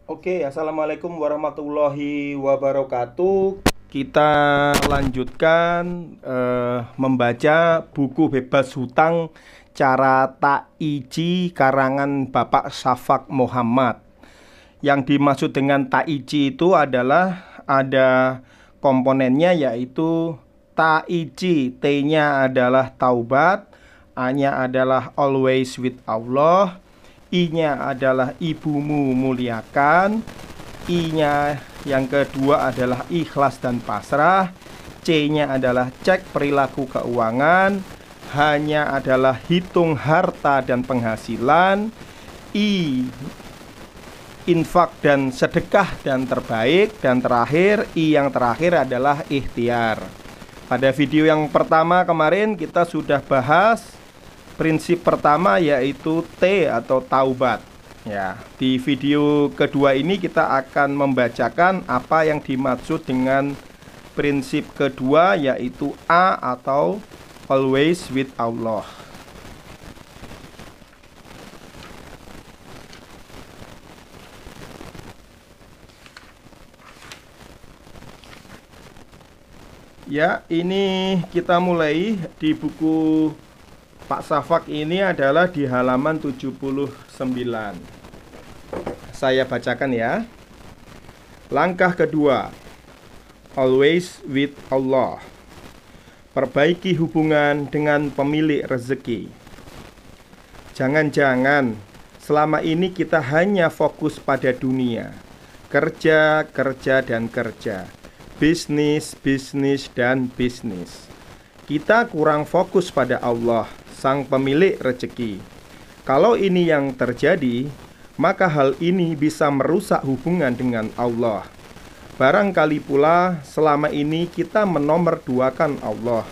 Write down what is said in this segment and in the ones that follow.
Oke, assalamualaikum warahmatullahi wabarakatuh. Kita lanjutkan membaca buku Bebas Hutang Cara Taiji karangan Bapak Syafaq Muhammad. Yang dimaksud dengan taiji itu adalah ada komponennya, yaitu taiji. T-nya adalah taubat, A-nya adalah always with Allah, I-nya adalah ibumu muliakan, I-nya yang kedua adalah ikhlas dan pasrah, C-nya adalah cek perilaku keuangan, H-nya adalah hitung harta dan penghasilan, I infak dan sedekah dan terbaik, dan terakhir I yang terakhir adalah ikhtiar. Pada video yang pertama kemarin kita sudah bahas prinsip pertama, yaitu T atau taubat. Ya, di video kedua ini kita akan membacakan apa yang dimaksud dengan prinsip kedua, yaitu A atau always with Allah. Ya, ini kita mulai di buku Pak Syafaq. Ini adalah di halaman 79. Saya bacakan ya. Langkah kedua, always with Allah. Perbaiki hubungan dengan pemilik rezeki. Jangan-jangan selama ini kita hanya fokus pada dunia. Kerja, kerja, dan kerja. Bisnis, bisnis, dan bisnis. Kita kurang fokus pada Allah, Sang Pemilik rezeki. Kalau ini yang terjadi, maka hal ini bisa merusak hubungan dengan Allah. Barangkali pula selama ini kita menomorduakan Allah.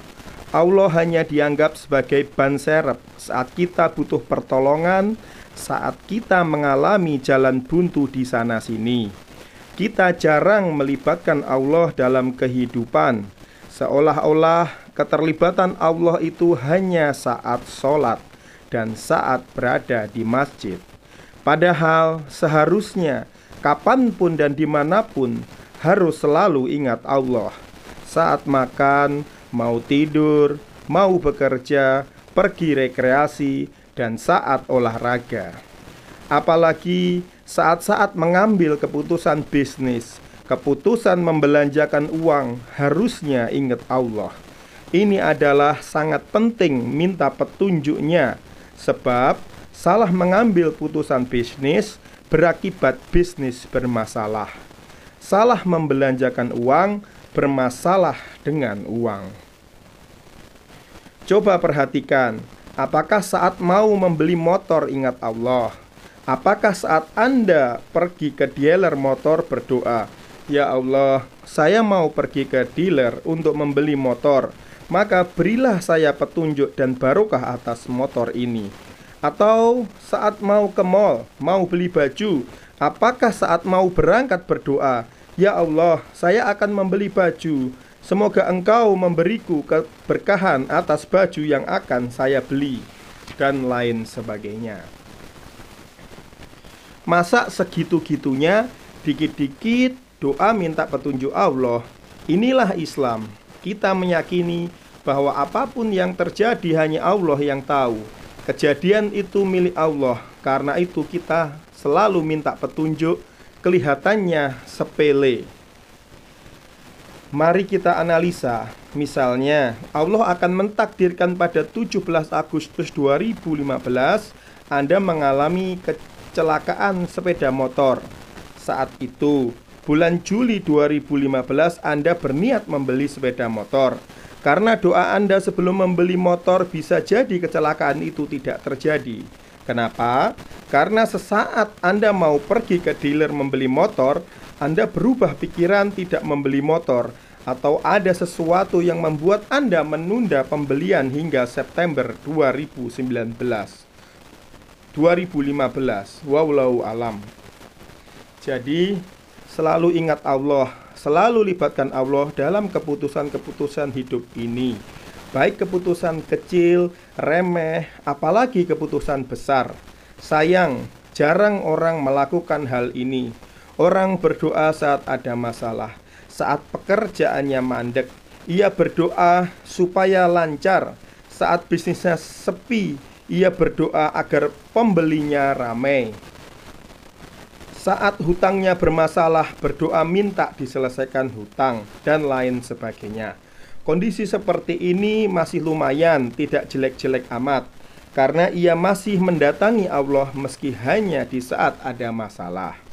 Allah hanya dianggap sebagai ban serep saat kita butuh pertolongan, saat kita mengalami jalan buntu di sana-sini. Kita jarang melibatkan Allah dalam kehidupan, seolah-olah keterlibatan Allah itu hanya saat sholat dan saat berada di masjid. Padahal seharusnya kapanpun dan dimanapun harus selalu ingat Allah. Saat makan, mau tidur, mau bekerja, pergi rekreasi, dan saat olahraga. Apalagi saat-saat mengambil keputusan bisnis, keputusan membelanjakan uang, harusnya ingat Allah. Ini adalah sangat penting minta petunjuknya, sebab salah mengambil putusan bisnis berakibat bisnis bermasalah. Salah membelanjakan uang bermasalah dengan uang. Coba perhatikan, apakah saat mau membeli motor ingat Allah? Apakah saat Anda pergi ke dealer motor berdoa, "Ya Allah, saya mau pergi ke dealer untuk membeli motor, maka berilah saya petunjuk dan barokah atas motor ini." Atau saat mau ke mall, mau beli baju, apakah saat mau berangkat berdoa, "Ya Allah, saya akan membeli baju, semoga Engkau memberiku keberkahan atas baju yang akan saya beli," dan lain sebagainya. Masa segitu-gitunya dikit-dikit doa minta petunjuk Allah? Inilah Islam. Kita meyakini bahwa apapun yang terjadi hanya Allah yang tahu. Kejadian itu milik Allah. Karena itu kita selalu minta petunjuk. Kelihatannya sepele. Mari kita analisa. Misalnya, Allah akan mentakdirkan pada 17 Agustus 2015 Anda mengalami kecelakaan sepeda motor. Saat itu, bulan Juli 2015 Anda berniat membeli sepeda motor. Karena doa Anda sebelum membeli motor, bisa jadi kecelakaan itu tidak terjadi. Kenapa? Karena sesaat Anda mau pergi ke dealer membeli motor, Anda berubah pikiran tidak membeli motor, atau ada sesuatu yang membuat Anda menunda pembelian hingga September 2015. Wallahu alam. Jadi, selalu ingat Allah, selalu libatkan Allah dalam keputusan-keputusan hidup ini. Baik keputusan kecil, remeh, apalagi keputusan besar. Sayang, jarang orang melakukan hal ini. Orang berdoa saat ada masalah, saat pekerjaannya mandek. Ia berdoa supaya lancar. Saat bisnisnya sepi, ia berdoa agar pembelinya ramai. Saat hutangnya bermasalah, berdoa minta diselesaikan hutang, dan lain sebagainya. Kondisi seperti ini masih lumayan, tidak jelek-jelek amat, karena ia masih mendatangi Allah meski hanya di saat ada masalah.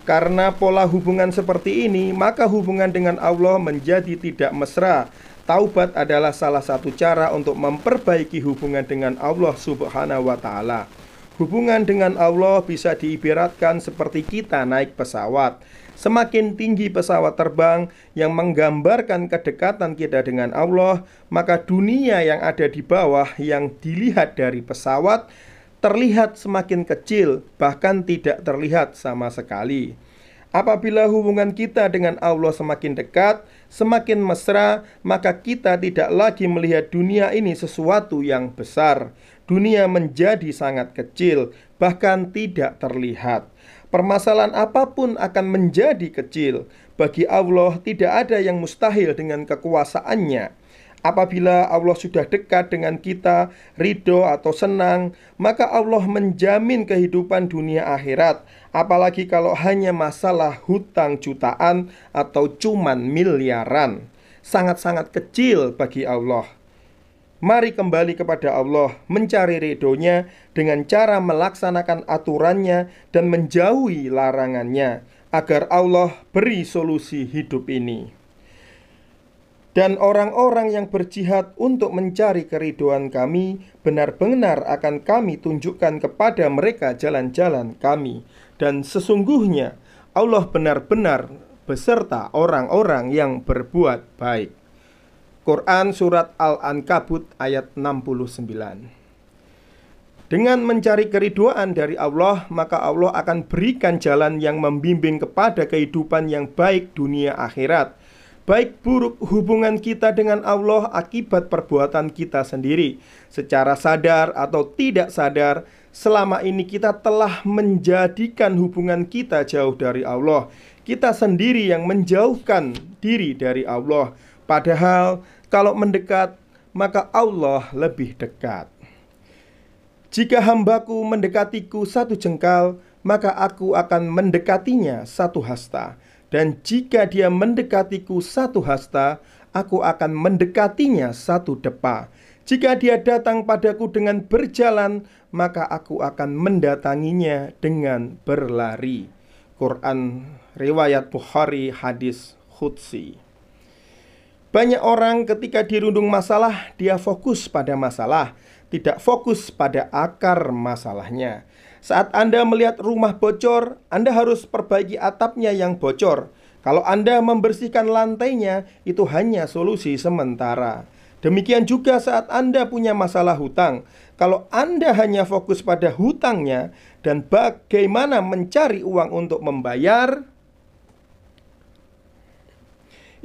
Karena pola hubungan seperti ini, maka hubungan dengan Allah menjadi tidak mesra. Taubat adalah salah satu cara untuk memperbaiki hubungan dengan Allah Subhanahu wa Ta'ala. Hubungan dengan Allah bisa diibaratkan seperti kita naik pesawat. Semakin tinggi pesawat terbang yang menggambarkan kedekatan kita dengan Allah, maka dunia yang ada di bawah yang dilihat dari pesawat terlihat semakin kecil, bahkan tidak terlihat sama sekali. Apabila hubungan kita dengan Allah semakin dekat, semakin mesra, maka kita tidak lagi melihat dunia ini sesuatu yang besar. Dunia menjadi sangat kecil, bahkan tidak terlihat. Permasalahan apapun akan menjadi kecil. Bagi Allah tidak ada yang mustahil dengan kekuasaannya. Apabila Allah sudah dekat dengan kita, ridho atau senang, maka Allah menjamin kehidupan dunia akhirat. Apalagi kalau hanya masalah hutang jutaan atau cuman miliaran. Sangat-sangat kecil bagi Allah. Mari kembali kepada Allah, mencari ridhonya dengan cara melaksanakan aturannya dan menjauhi larangannya, agar Allah beri solusi hidup ini. Dan orang-orang yang berjihad untuk mencari keridhoan kami, benar-benar akan kami tunjukkan kepada mereka jalan-jalan kami. Dan sesungguhnya Allah benar-benar beserta orang-orang yang berbuat baik. Quran Surat Al-Ankabut ayat 69. Dengan mencari keridhaan dari Allah, maka Allah akan berikan jalan yang membimbing kepada kehidupan yang baik dunia akhirat. Baik buruk hubungan kita dengan Allah akibat perbuatan kita sendiri, secara sadar atau tidak sadar, selama ini kita telah menjadikan hubungan kita jauh dari Allah. Kita sendiri yang menjauhkan diri dari Allah. Padahal kalau mendekat, maka Allah lebih dekat. Jika hambaku mendekatiku satu jengkal, maka aku akan mendekatinya satu hasta. Dan jika dia mendekatiku satu hasta, aku akan mendekatinya satu depa. Jika dia datang padaku dengan berjalan, maka aku akan mendatanginya dengan berlari. Quran riwayat Bukhari, hadis qudsi. Banyak orang ketika dirundung masalah, dia fokus pada masalah, tidak fokus pada akar masalahnya. Saat Anda melihat rumah bocor, Anda harus perbaiki atapnya yang bocor. Kalau Anda membersihkan lantainya, itu hanya solusi sementara. Demikian juga saat Anda punya masalah hutang. Kalau Anda hanya fokus pada hutangnya dan bagaimana mencari uang untuk membayar,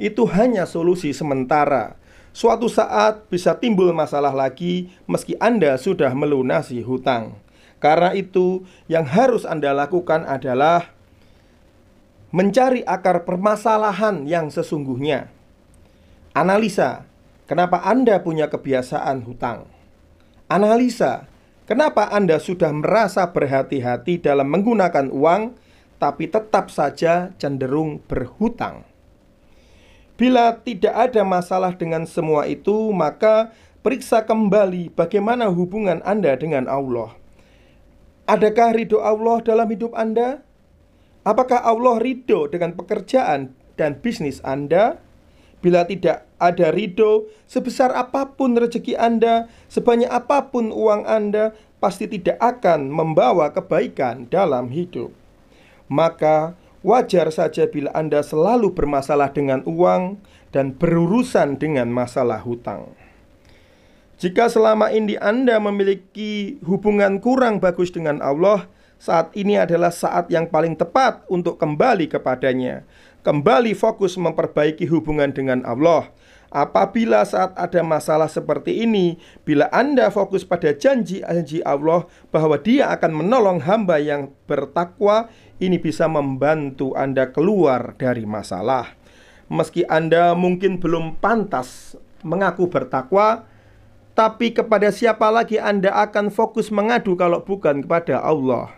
itu hanya solusi sementara. Suatu saat bisa timbul masalah lagi meski Anda sudah melunasi hutang. Karena itu, yang harus Anda lakukan adalah mencari akar permasalahan yang sesungguhnya. Analisa, kenapa Anda punya kebiasaan hutang? Analisa, kenapa Anda sudah merasa berhati-hati dalam menggunakan uang, tapi tetap saja cenderung berhutang? Bila tidak ada masalah dengan semua itu, maka periksa kembali bagaimana hubungan Anda dengan Allah. Adakah ridho Allah dalam hidup Anda? Apakah Allah ridho dengan pekerjaan dan bisnis Anda? Bila tidak ada ridho, sebesar apapun rezeki Anda, sebanyak apapun uang Anda, pasti tidak akan membawa kebaikan dalam hidup. Maka wajar saja bila Anda selalu bermasalah dengan uang dan berurusan dengan masalah hutang. Jika selama ini Anda memiliki hubungan kurang bagus dengan Allah, saat ini adalah saat yang paling tepat untuk kembali kepadanya. Kembali fokus memperbaiki hubungan dengan Allah. Apabila saat ada masalah seperti ini, bila Anda fokus pada janji-janji Allah bahwa Dia akan menolong hamba yang bertakwa, ini bisa membantu Anda keluar dari masalah. Meski Anda mungkin belum pantas mengaku bertakwa, tapi kepada siapa lagi Anda akan fokus mengadu kalau bukan kepada Allah?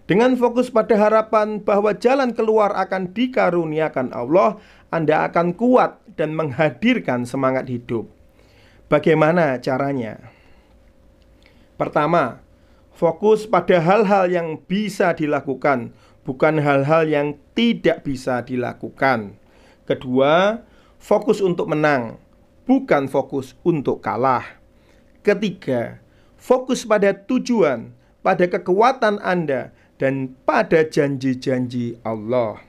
Dengan fokus pada harapan bahwa jalan keluar akan dikaruniakan Allah, Anda akan kuat dan menghadirkan semangat hidup. Bagaimana caranya? Pertama, fokus pada hal-hal yang bisa dilakukan, bukan hal-hal yang tidak bisa dilakukan. Kedua, fokus untuk menang, bukan fokus untuk kalah. Ketiga, fokus pada tujuan, pada kekuatan Anda, dan pada janji-janji Allah.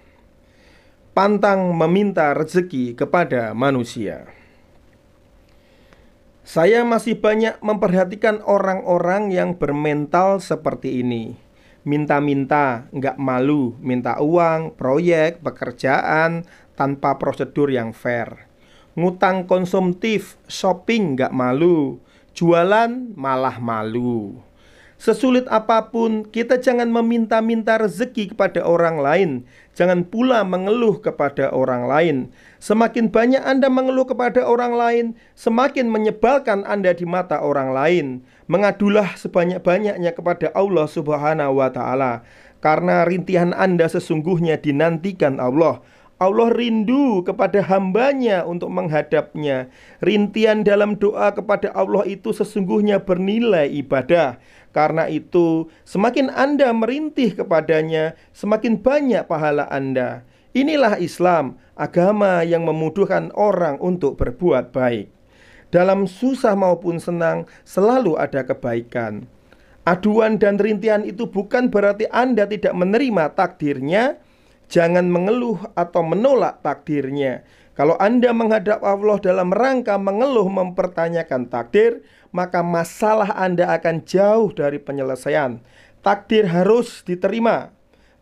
Pantang meminta rezeki kepada manusia. Saya masih banyak memperhatikan orang-orang yang bermental seperti ini. Minta-minta, nggak malu, minta uang, proyek, pekerjaan, tanpa prosedur yang fair. Ngutang konsumtif, shopping nggak malu, jualan malah malu. Sesulit apapun, kita jangan meminta-minta rezeki kepada orang lain. Jangan pula mengeluh kepada orang lain. Semakin banyak Anda mengeluh kepada orang lain, semakin menyebalkan Anda di mata orang lain. Mengadulah sebanyak-banyaknya kepada Allah Subhanahu wa Ta'ala, karena rintihan Anda sesungguhnya dinantikan Allah. Allah rindu kepada hambanya untuk menghadapnya. Rintihan dalam doa kepada Allah itu sesungguhnya bernilai ibadah. Karena itu, semakin Anda merintih kepadanya, semakin banyak pahala Anda. Inilah Islam, agama yang memudahkan orang untuk berbuat baik. Dalam susah maupun senang, selalu ada kebaikan. Aduan dan rintihan itu bukan berarti Anda tidak menerima takdirnya. Jangan mengeluh atau menolak takdirnya. Kalau Anda menghadap Allah dalam rangka mengeluh mempertanyakan takdir, maka masalah Anda akan jauh dari penyelesaian. Takdir harus diterima,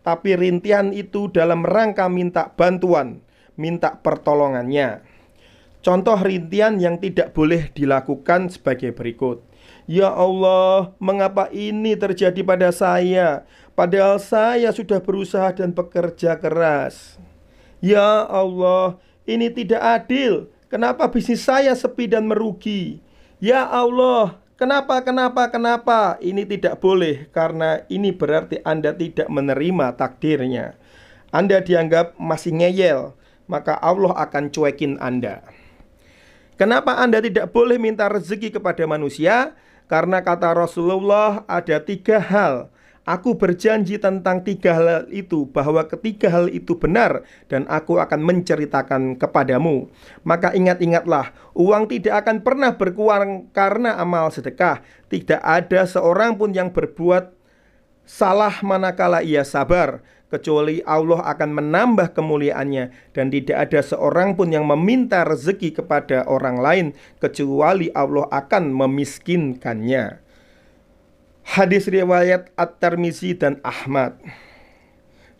tapi rintihan itu dalam rangka minta bantuan, minta pertolongannya. Contoh rintihan yang tidak boleh dilakukan sebagai berikut. Ya Allah, mengapa ini terjadi pada saya? Padahal saya sudah berusaha dan bekerja keras. Ya Allah, ini tidak adil. Kenapa bisnis saya sepi dan merugi? Ya Allah, kenapa? Ini tidak boleh, karena ini berarti Anda tidak menerima takdirnya. Anda dianggap masih ngeyel, maka Allah akan cuekin Anda. Kenapa Anda tidak boleh minta rezeki kepada manusia? Karena kata Rasulullah ada 3 hal. Aku berjanji tentang 3 hal itu, bahwa ketiga hal itu benar, dan aku akan menceritakan kepadamu. Maka ingat-ingatlah, uang tidak akan pernah berkurang karena amal sedekah. Tidak ada seorang pun yang berbuat salah manakala ia sabar, kecuali Allah akan menambah kemuliaannya. Dan tidak ada seorang pun yang meminta rezeki kepada orang lain, kecuali Allah akan memiskinkannya. Hadis riwayat At-Tirmizi dan Ahmad.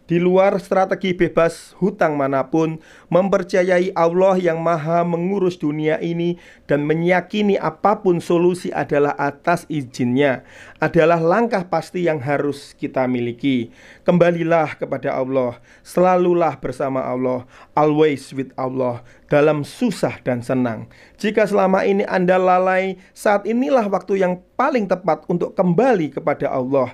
Di luar strategi bebas hutang manapun, mempercayai Allah yang maha mengurus dunia ini dan meyakini apapun solusi adalah atas izinnya adalah langkah pasti yang harus kita miliki. Kembalilah kepada Allah, selalulah bersama Allah, always with Allah, dalam susah dan senang. Jika selama ini Anda lalai, saat inilah waktu yang paling tepat untuk kembali kepada Allah.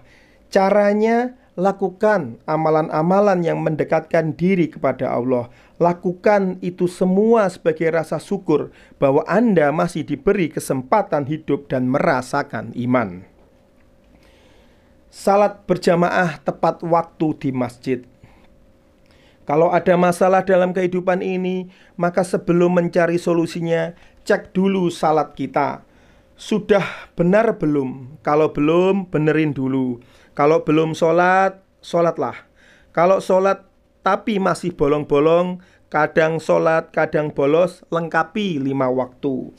Caranya, lakukan amalan-amalan yang mendekatkan diri kepada Allah. Lakukan itu semua sebagai rasa syukur bahwa Anda masih diberi kesempatan hidup dan merasakan iman. Salat berjamaah tepat waktu di masjid. Kalau ada masalah dalam kehidupan ini, maka sebelum mencari solusinya, cek dulu salat kita. Sudah benar belum? Kalau belum, benerin dulu. Kalau belum sholat, sholatlah. Kalau sholat tapi masih bolong-bolong, kadang sholat, kadang bolos, lengkapi 5 waktu.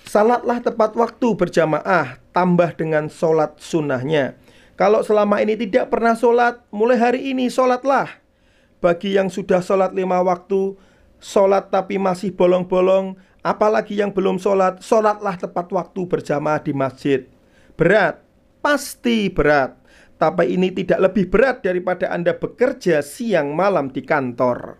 Salatlah tepat waktu berjamaah, tambah dengan sholat sunnahnya. Kalau selama ini tidak pernah sholat, mulai hari ini sholatlah. Bagi yang sudah sholat 5 waktu, sholat tapi masih bolong-bolong, Apalagi yang belum sholat, sholatlah tepat waktu berjamaah di masjid. Berat, pasti berat. Tapi ini tidak lebih berat daripada Anda bekerja siang malam di kantor.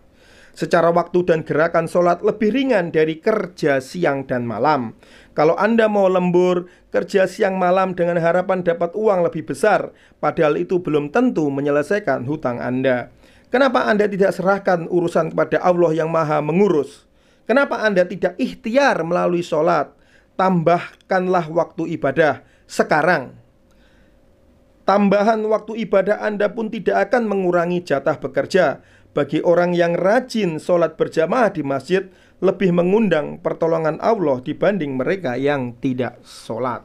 Secara waktu dan gerakan sholat lebih ringan dari kerja siang dan malam. Kalau Anda mau lembur, kerja siang malam dengan harapan dapat uang lebih besar, padahal itu belum tentu menyelesaikan hutang Anda. Kenapa Anda tidak serahkan urusan kepada Allah yang maha mengurus? Kenapa Anda tidak ikhtiar melalui sholat? Tambahkanlah waktu ibadah sekarang. Tambahan waktu ibadah Anda pun tidak akan mengurangi jatah bekerja. Bagi orang yang rajin sholat berjamaah di masjid, lebih mengundang pertolongan Allah dibanding mereka yang tidak sholat.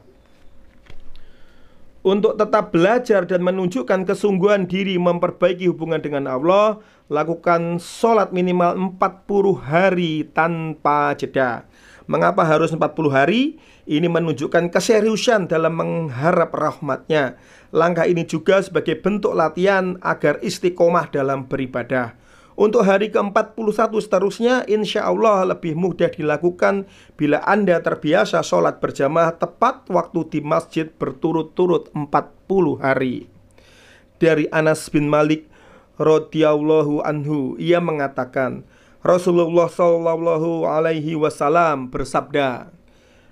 Untuk tetap belajar dan menunjukkan kesungguhan diri memperbaiki hubungan dengan Allah, lakukan sholat minimal 40 hari tanpa jeda. Mengapa harus 40 hari? Ini menunjukkan keseriusan dalam mengharap rahmatnya. Langkah ini juga sebagai bentuk latihan agar istiqomah dalam beribadah. Untuk hari ke-41 seterusnya, insya Allah lebih mudah dilakukan bila Anda terbiasa sholat berjamaah tepat waktu di masjid berturut-turut 40 hari. Dari Anas bin Malik radhiyallahu anhu, ia mengatakan, Rasulullah sallallahu alaihi wasallam bersabda,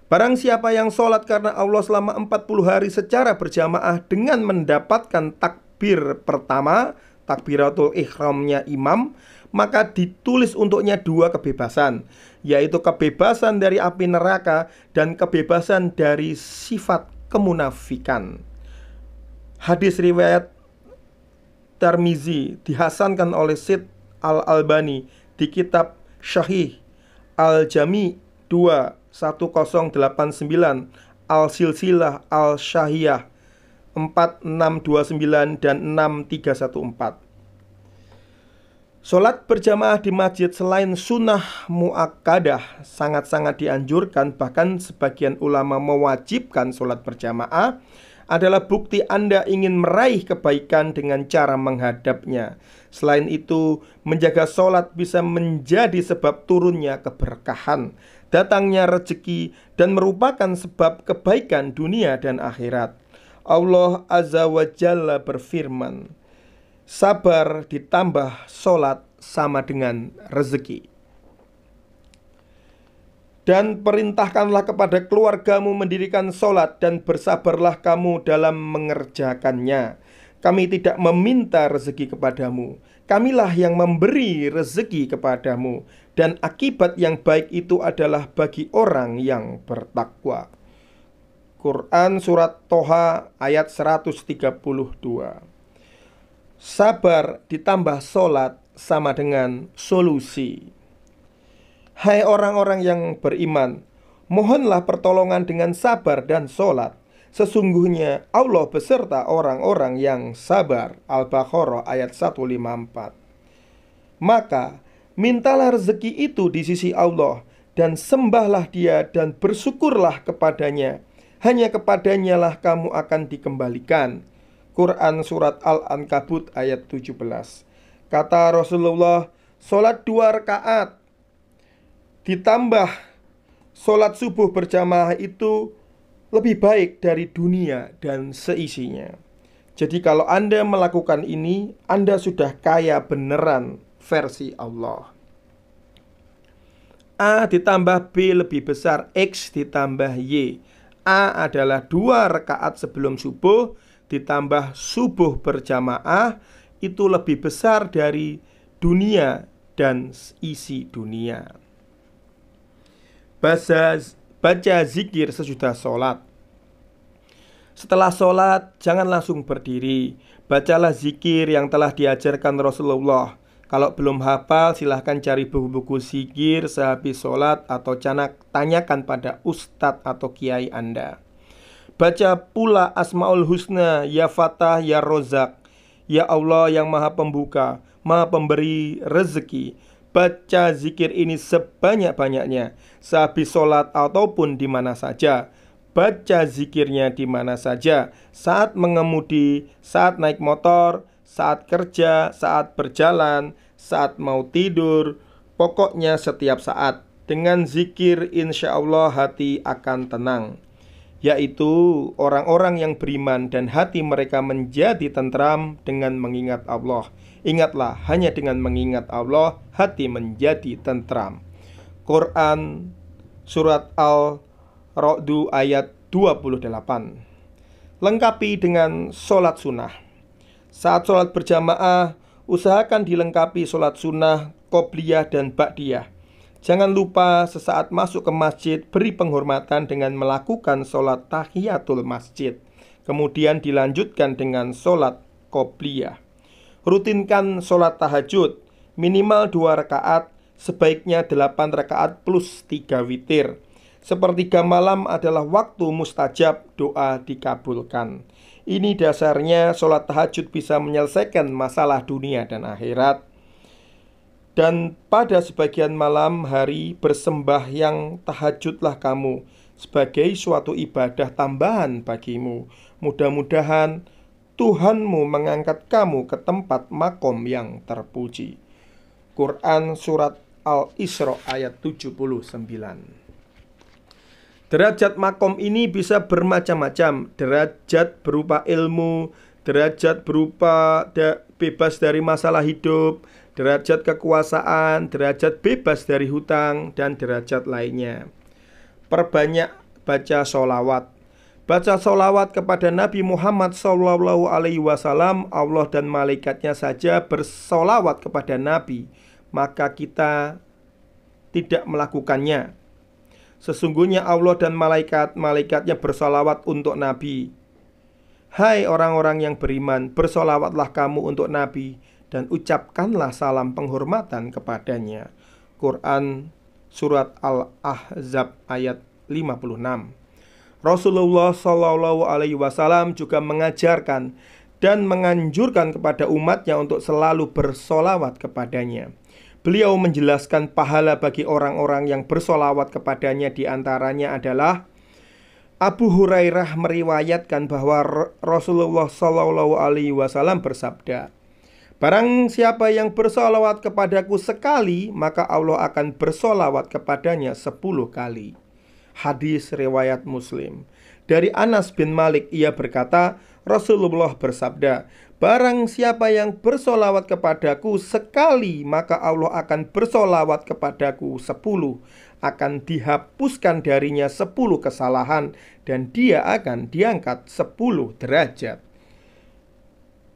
barang siapa yang sholat karena Allah selama 40 hari secara berjamaah dengan mendapatkan takbir pertama, takbiratul ihramnya imam, maka ditulis untuknya 2 kebebasan, yaitu kebebasan dari api neraka dan kebebasan dari sifat kemunafikan. Hadis riwayat Tirmizi dihasankan oleh Syed Al-Albani di kitab Syahih Al-Jami 21089, Al-Silsilah Al-Syahiyah 4629 dan 6314. Sholat berjamaah di masjid selain sunnah muakkadah sangat-sangat dianjurkan, bahkan sebagian ulama mewajibkan sholat berjamaah adalah bukti Anda ingin meraih kebaikan dengan cara menghadapnya. Selain itu, menjaga sholat bisa menjadi sebab turunnya keberkahan, datangnya rezeki, dan merupakan sebab kebaikan dunia dan akhirat. Allah Azza wa Jalla berfirman, sabar ditambah sholat sama dengan rezeki. Dan perintahkanlah kepada keluargamu mendirikan sholat dan bersabarlah kamu dalam mengerjakannya. Kami tidak meminta rezeki kepadamu, kamilah yang memberi rezeki kepadamu, dan akibat yang baik itu adalah bagi orang yang bertakwa. Quran Surat Toha ayat 132. Sabar ditambah sholat sama dengan solusi. Hai orang-orang yang beriman, mohonlah pertolongan dengan sabar dan sholat. Sesungguhnya Allah beserta orang-orang yang sabar. Al-Baqarah ayat 154. Maka mintalah rezeki itu di sisi Allah, dan sembahlah Dia dan bersyukurlah kepadanya. Hanya kepadanya lah kamu akan dikembalikan. Quran Surat Al-Ankabut ayat 17. Kata Rasulullah, sholat 2 rakaat ditambah sholat subuh berjamaah itu lebih baik dari dunia dan seisinya. Jadi kalau Anda melakukan ini, Anda sudah kaya beneran versi Allah. A ditambah B lebih besar X ditambah Y. A adalah 2 rakaat sebelum subuh ditambah subuh berjamaah, itu lebih besar dari dunia dan isi dunia. Baca zikir sesudah sholat. Setelah sholat, jangan langsung berdiri. Bacalah zikir yang telah diajarkan Rasulullah. Kalau belum hafal, silahkan cari buku-buku zikir sehabis sholat atau tanyakan pada ustadz atau kiai Anda. Baca pula Asmaul Husna, Ya Fatah, Ya Rozak, Ya Allah yang maha pembuka, maha pemberi rezeki. Baca zikir ini sebanyak-banyaknya, sehabis sholat ataupun di mana saja. Baca zikirnya di mana saja, saat mengemudi, saat naik motor, saat kerja, saat berjalan, saat mau tidur, pokoknya setiap saat. Dengan zikir insya Allah hati akan tenang, yaitu orang-orang yang beriman dan hati mereka menjadi tentram dengan mengingat Allah. Ingatlah, hanya dengan mengingat Allah hati menjadi tentram. Quran Surat Al-Ra'du ayat 28. Lengkapi dengan sholat sunnah. Saat sholat berjamaah, usahakan dilengkapi sholat sunnah, qobliyah dan ba'diyah. Jangan lupa sesaat masuk ke masjid beri penghormatan dengan melakukan sholat tahiyatul masjid. Kemudian dilanjutkan dengan sholat qobliyah. Rutinkan sholat tahajud minimal 2 rakaat, sebaiknya 8 rakaat plus 3 witir. Sepertiga malam adalah waktu mustajab, doa dikabulkan. Ini dasarnya sholat tahajud bisa menyelesaikan masalah dunia dan akhirat. Dan pada sebagian malam hari bersembahyang tahajudlah kamu sebagai suatu ibadah tambahan bagimu. Mudah-mudahan Tuhanmu mengangkat kamu ke tempat makom yang terpuji. Quran Surat Al-Isra ayat 79. Derajat makom ini bisa bermacam-macam. Derajat berupa ilmu, derajat berupa bebas dari masalah hidup, derajat kekuasaan, derajat bebas dari hutang, dan derajat lainnya. Perbanyak baca sholawat. Baca sholawat kepada Nabi Muhammad SAW. Allah dan malaikatnya saja bersolawat kepada Nabi, maka kita tidak melakukannya. Sesungguhnya Allah dan malaikatnya bersolawat untuk Nabi. Hai orang-orang yang beriman, bersolawatlah kamu untuk Nabi dan ucapkanlah salam penghormatan kepadanya. Quran Surat Al-Ahzab ayat 56. Rasulullah SAW juga mengajarkan dan menganjurkan kepada umatnya untuk selalu bersolawat kepadanya. Beliau menjelaskan pahala bagi orang-orang yang bersolawat kepadanya, diantaranya adalah Abu Hurairah meriwayatkan bahwa Rasulullah SAW bersabda, barang siapa yang bersolawat kepadaku sekali, maka Allah akan bersolawat kepadanya 10 kali. Hadis riwayat Muslim. Dari Anas bin Malik, ia berkata, Rasulullah bersabda, barang siapa yang bersolawat kepadaku sekali, maka Allah akan bersolawat kepadaku 10. Akan dihapuskan darinya 10 kesalahan, dan dia akan diangkat 10 derajat.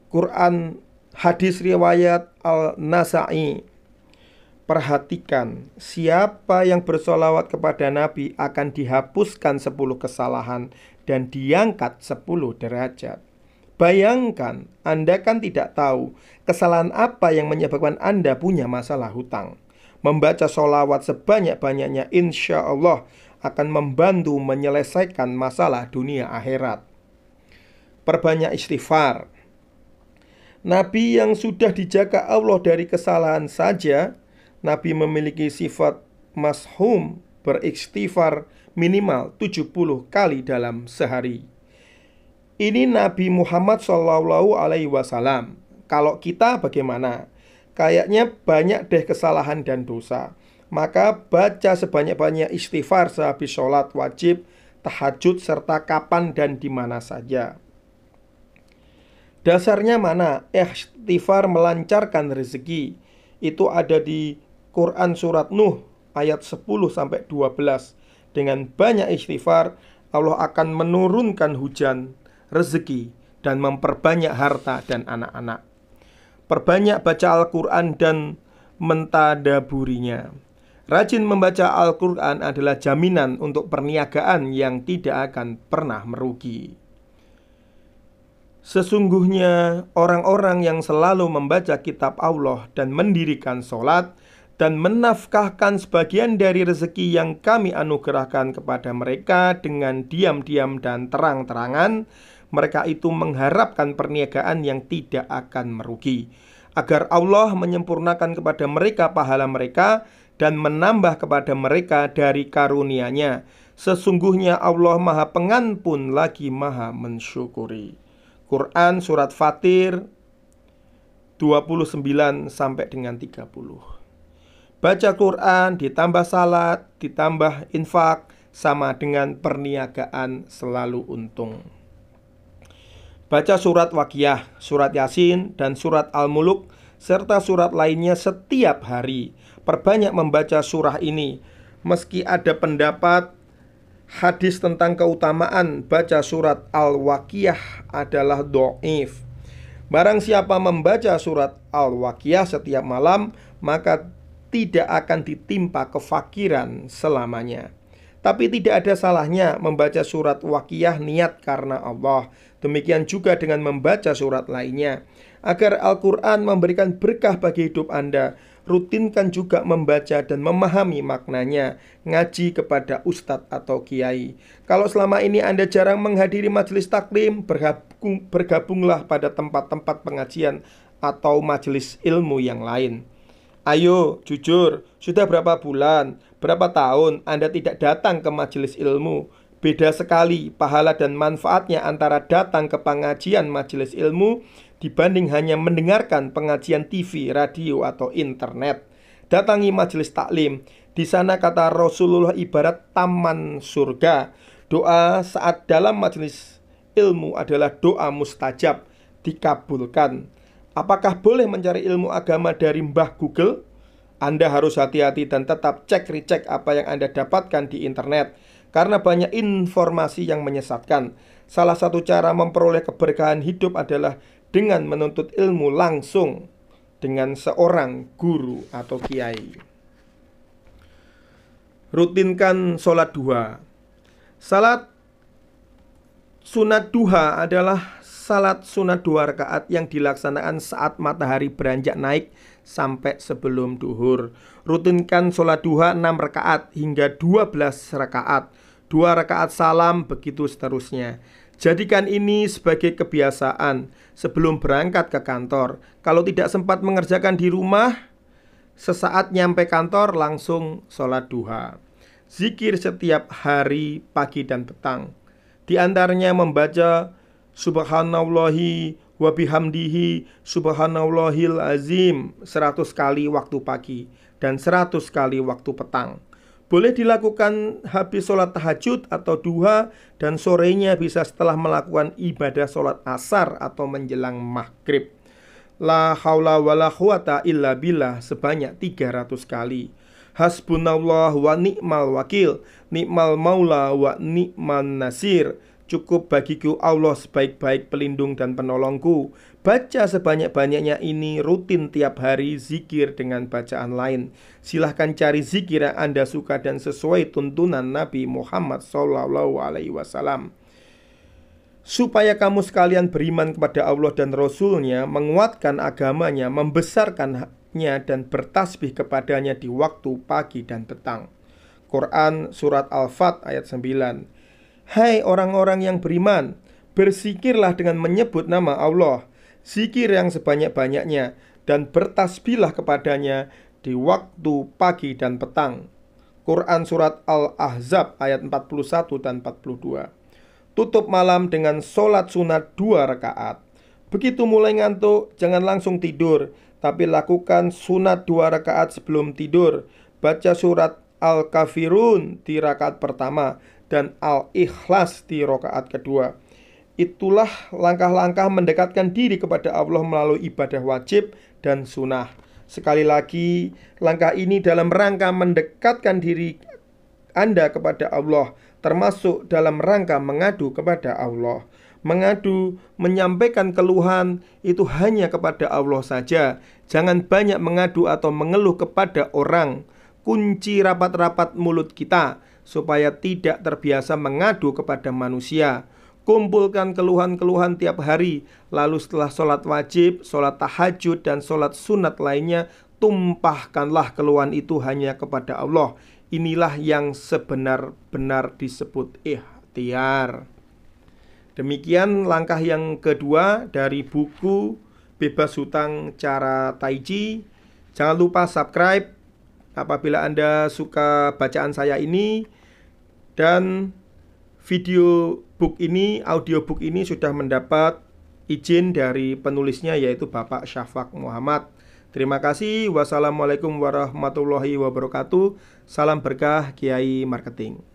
Quran hadis riwayat Al-Nasa'i. Perhatikan, siapa yang bersolawat kepada Nabi akan dihapuskan 10 kesalahan dan diangkat 10 derajat. Bayangkan, Anda kan tidak tahu kesalahan apa yang menyebabkan Anda punya masalah hutang. Membaca sholawat sebanyak-banyaknya insya Allah akan membantu menyelesaikan masalah dunia akhirat. Perbanyak istighfar. Nabi yang sudah dijaga Allah dari kesalahan saja, Nabi memiliki sifat mashum, beristighfar minimal 70 kali dalam sehari. Ini Nabi Muhammad SAW. Kalau kita bagaimana? Kayaknya banyak deh kesalahan dan dosa. Maka baca sebanyak-banyak istighfar sehabis sholat wajib, tahajud, serta kapan dan di mana saja. Dasarnya mana? Istighfar melancarkan rezeki. Itu ada di Quran Surat Nuh ayat 10-12. Dengan banyak istighfar, Allah akan menurunkan hujan rezeki dan memperbanyak harta dan anak-anak. Perbanyak baca Al-Quran dan mentadaburinya. Rajin membaca Al-Quran adalah jaminan untuk perniagaan yang tidak akan pernah merugi. Sesungguhnya orang-orang yang selalu membaca kitab Allah dan mendirikan sholat dan menafkahkan sebagian dari rezeki yang kami anugerahkan kepada mereka dengan diam-diam dan terang-terangan, mereka itu mengharapkan perniagaan yang tidak akan merugi, agar Allah menyempurnakan kepada mereka pahala mereka dan menambah kepada mereka dari karunia-Nya. Sesungguhnya Allah Maha Pengampun lagi Maha Mensyukuri. Quran Surat Fatir 29-30. Baca Quran ditambah salat ditambah infak sama dengan perniagaan selalu untung. Baca surat Waqiah, surat Yasin, dan surat Al-Muluk serta surat lainnya setiap hari. Perbanyak membaca surah ini. Meski ada pendapat hadis tentang keutamaan baca surat Al-Waqiah adalah dhaif. Barang siapa membaca surat Al-Waqiah setiap malam, maka tidak akan ditimpa kefakiran selamanya. Tapi tidak ada salahnya membaca surat Waqiah niat karena Allah. Demikian juga dengan membaca surat lainnya. Agar Al-Quran memberikan berkah bagi hidup Anda, rutinkan juga membaca dan memahami maknanya. Ngaji kepada ustadz atau kiai. Kalau selama ini Anda jarang menghadiri majelis taklim, bergabunglah pada tempat-tempat pengajian atau majelis ilmu yang lain. Ayo, jujur, sudah berapa bulan, berapa tahun Anda tidak datang ke majelis ilmu? Beda sekali pahala dan manfaatnya antara datang ke pengajian majelis ilmu dibanding hanya mendengarkan pengajian TV, radio, atau internet. Datangi majelis taklim. Di sana kata Rasulullah ibarat taman surga. Doa saat dalam majelis ilmu adalah doa mustajab, dikabulkan. Apakah boleh mencari ilmu agama dari Mbah Google? Anda harus hati-hati dan tetap cek-recek apa yang Anda dapatkan di internet, karena banyak informasi yang menyesatkan. Salah satu cara memperoleh keberkahan hidup adalah dengan menuntut ilmu langsung dengan seorang guru atau kiai. Rutinkan sholat duha. Salat sunat duha adalah salat sunat 2 rakaat yang dilaksanakan saat matahari beranjak naik sampai sebelum duhur. Rutinkan sholat duha 6 rakaat hingga 12 rakaat, 2 rakaat salam, begitu seterusnya. Jadikan ini sebagai kebiasaan sebelum berangkat ke kantor. Kalau tidak sempat mengerjakan di rumah, sesaat nyampe kantor langsung sholat duha. Zikir setiap hari pagi dan petang. Di antaranya membaca Subhanallahi wa bihamdihi subhanallahil azim 100 kali waktu pagi dan 100 kali waktu petang. Boleh dilakukan habis sholat tahajud atau duha, dan sorenya bisa setelah melakukan ibadah sholat asar atau menjelang maghrib. La haula wa la quwata illa billah sebanyak 300 kali. Hasbunallah wa ni'mal wakil, ni'mal maula wa ni'man nasir. Cukup bagiku Allah sebaik-baik pelindung dan penolongku. Baca sebanyak-banyaknya ini rutin tiap hari, zikir dengan bacaan lain. Silahkan cari zikir yang Anda suka dan sesuai tuntunan Nabi Muhammad SAW. Supaya kamu sekalian beriman kepada Allah dan Rasulnya, menguatkan agamanya, membesarkannya dan bertasbih kepadanya di waktu pagi dan petang. Quran Surat Al-Fat ayat 9. Hai orang-orang yang beriman, berzikirlah dengan menyebut nama Allah, zikir yang sebanyak-banyaknya, dan bertasbihlah kepadanya di waktu pagi dan petang. Quran Surat Al-Ahzab ayat 41 dan 42. Tutup malam dengan sholat sunat 2 rakaat. Begitu mulai ngantuk, jangan langsung tidur, tapi lakukan sunat 2 rakaat sebelum tidur. Baca surat Al-Kafirun di rakaat pertama dan Al-Ikhlas di rakaat kedua. Itulah langkah-langkah mendekatkan diri kepada Allah melalui ibadah wajib dan sunnah. Sekali lagi, langkah ini dalam rangka mendekatkan diri Anda kepada Allah, termasuk dalam rangka mengadu kepada Allah. Mengadu, menyampaikan keluhan itu hanya kepada Allah saja. Jangan banyak mengadu atau mengeluh kepada orang. Kunci rapat-rapat mulut kita supaya tidak terbiasa mengadu kepada manusia. Kumpulkan keluhan-keluhan tiap hari. Lalu setelah sholat wajib, sholat tahajud, dan sholat sunat lainnya, tumpahkanlah keluhan itu hanya kepada Allah. Inilah yang sebenar-benar disebut ikhtiar. Demikian langkah yang kedua dari buku Bebas Hutang Cara Tai Chi. Jangan lupa subscribe apabila Anda suka bacaan saya ini. Dan video book ini, audiobook ini sudah mendapat izin dari penulisnya, yaitu Bapak Syafaq Muhammad. Terima kasih. Wassalamualaikum warahmatullahi wabarakatuh. Salam berkah Kiai Marketing.